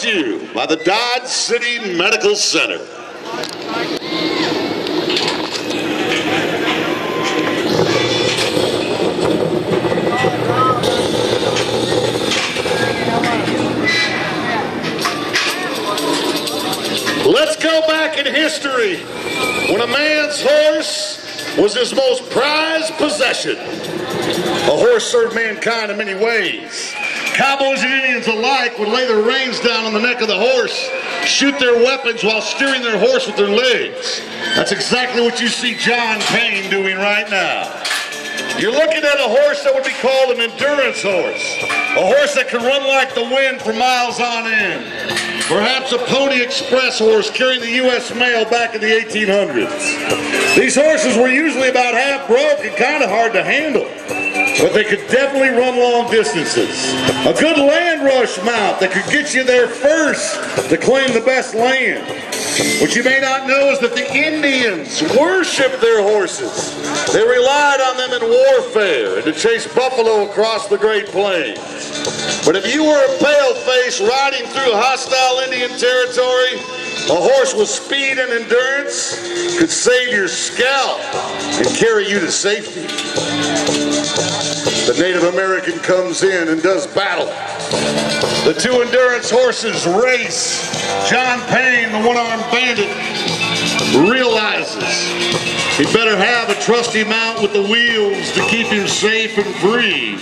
to you by the Dodge City Medical Center. Let's go back in history when a man's horse was his most prized possession. A horse served mankind in many ways. Cowboys and Indians alike would lay their reins down on the neck of the horse, shoot their weapons while steering their horse with their legs. That's exactly what you see John Payne doing right now. You're looking at a horse that would be called an endurance horse. A horse that can run like the wind for miles on end. Perhaps a Pony Express horse carrying the U.S. mail back in the 1800s. These horses were usually about half broke and kind of hard to handle, but they could definitely run long distances. A good land rush mount that could get you there first to claim the best land. What you may not know is that the Indians worshiped their horses. They relied on them in warfare and to chase buffalo across the Great Plains. But if you were a paleface riding through hostile Indian territory, a horse with speed and endurance could save your scalp and carry you to safety. The Native American comes in and does battle. The two endurance horses race. John Payne, the One Arm Bandit, realizes he better have a trusty mount with the wheels to keep him safe and free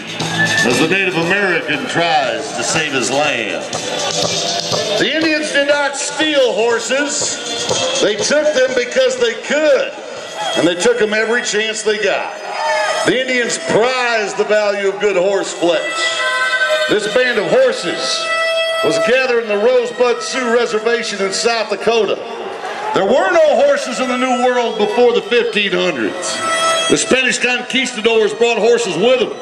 as the Native American tries to save his land. The Indians did not steal horses. They took them because they could, and they took them every chance they got. The Indians prized the value of good horse flesh. This band of horses was gathered in the Rosebud Sioux Reservation in South Dakota. There were no horses in the New World before the 1500s. The Spanish conquistadors brought horses with them.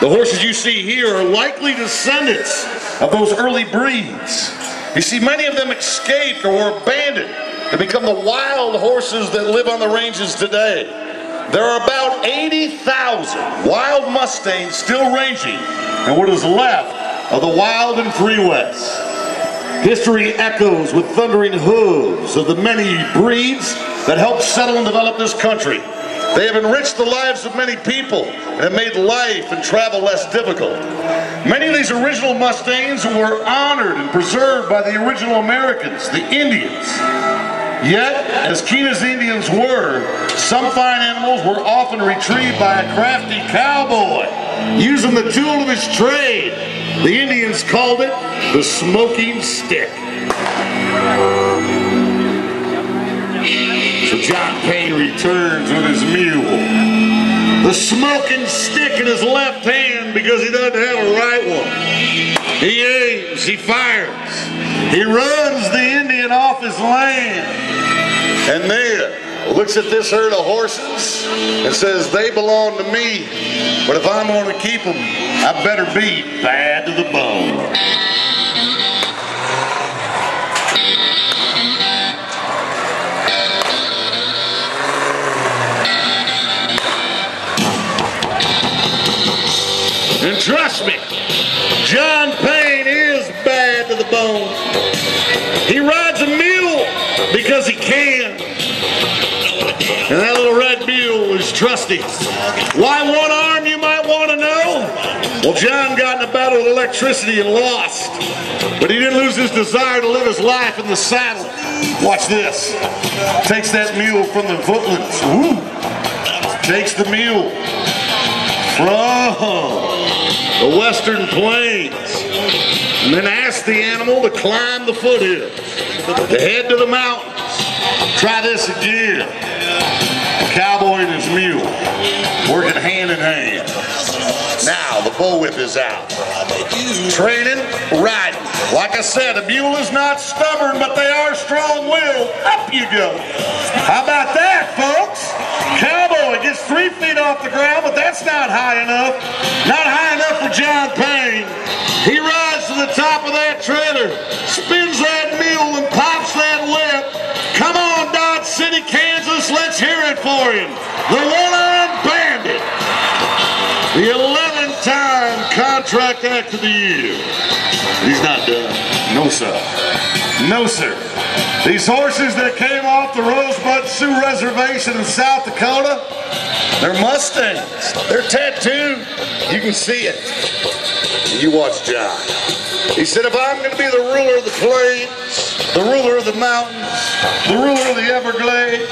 The horses you see here are likely descendants of those early breeds. You see, many of them escaped or were abandoned to become the wild horses that live on the ranges today. There are about 80,000 wild Mustangs still ranging in what is left of the wild and free West. History echoes with thundering hooves of the many breeds that helped settle and develop this country. They have enriched the lives of many people and have made life and travel less difficult. Many of these original Mustangs were honored and preserved by the original Americans, the Indians. Yet, as keen as the Indians were, some fine animals were often retrieved by a crafty cowboy. Using the tool of his trade, the Indians called it the smoking stick. So John Payne returns with his mule. The smoking stick in his left hand because he doesn't have a right one. He aims, he fires. He runs the Indian off his land. And then looks at this herd of horses and says, they belong to me, but if I'm going to keep them, I better be bad to the bone. And trust me, John Payne is bad to the bone. He rides a mule because he can. And that little red mule is trusty. Why one arm, you might want to know? Well, John got in a battle with electricity and lost. But he didn't lose his desire to live his life in the saddle. Watch this. Takes that mule from the footlands. Ooh. Takes the mule from the western plains. And then asks the animal to climb the foothills, to head to the mountains. Try this again. The cowboy and his mule working hand in hand. Now the bullwhip is out. Training, riding. Like I said, a mule is not stubborn, but they are strong-willed. Up you go. How about that, folks? Cowboy gets 3 feet off the ground, but that's not high enough. Not high enough for John Payne. He rides to the top of that trailer, spins that mule, and pops that whip. Come on, Dodge City, Kansas, let's hear it for him. The One Arm Bandit. The 11-time contract Contract Act of the Year. He's not done. No, sir. No, sir. These horses that came off the Rosebud Sioux Reservation in South Dakota, they're Mustangs. They're tattooed. You can see it. You watch John. He said, if I'm going to be the ruler of the plains, the ruler of the mountains, the ruler of the Everglades,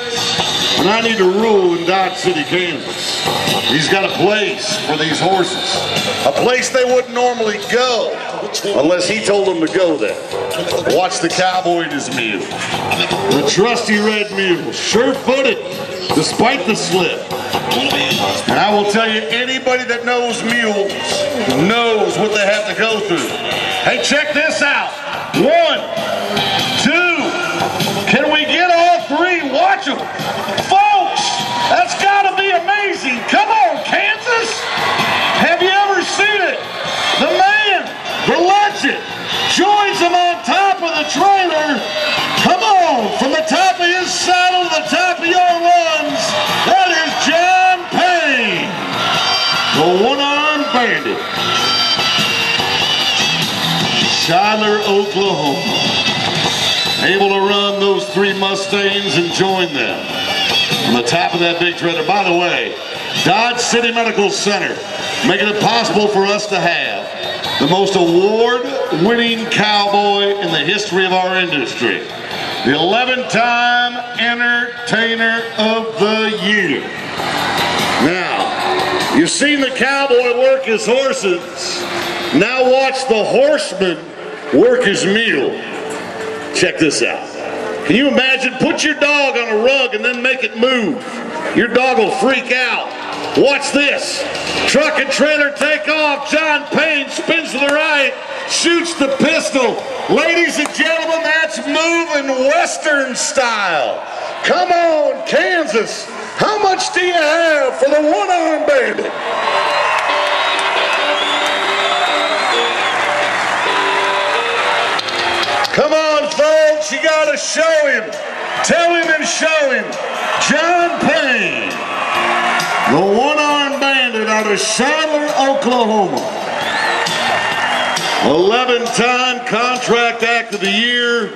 and I need to rule in Dodge City, Kansas. He's got a place for these horses. A place they wouldn't normally go unless he told them to go there. Watch the cowboy and his mule. The trusty red mule, sure-footed, despite the slip. And I will tell you, anybody that knows mules knows what they have to go through. Hey, check this out. 1, 2. Can we get all 3? Watch them. Folks, that's got to be amazing. Come on, Kansas. Have you ever seen it? The man, the legend, joins them on top of the trailer. Come on, from the top of his saddle to the top of your lungs. That is John Payne, the One Arm Bandit. Shidler, Oklahoma. Able to run those 3 Mustangs and join them on the top of that big trailer. By the way, Dodge City Medical Center making it possible for us to have the most award-winning cowboy in the history of our industry. The 11-time Entertainer of the Year. Now, you've seen the cowboy work his horses. Now watch the horseman work his mule. Check this out. Can you imagine? Put your dog on a rug and then make it move. Your dog will freak out. Watch this. Truck and trailer take off. John Payne spins to the right, shoots the pistol. Ladies and gentlemen, that's moving Western style. Come on, Kansas. How much do you have for the One Arm Bandit? Come on, folks, you gotta show him. Tell him and show him. John Payne, the One Arm Bandit out of Shidler, Oklahoma. 11-time Contract Act of the Year,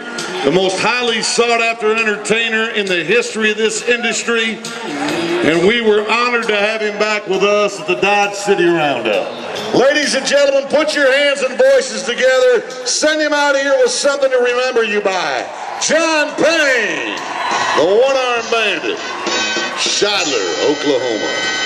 the most highly sought after entertainer in the history of this industry. And we were honored to have him back with us at the Dodge City Roundup. Ladies and gentlemen, put your hands and voices together. Send him out of here with something to remember you by. John Payne, the One Arm Bandit, Shidler, Oklahoma.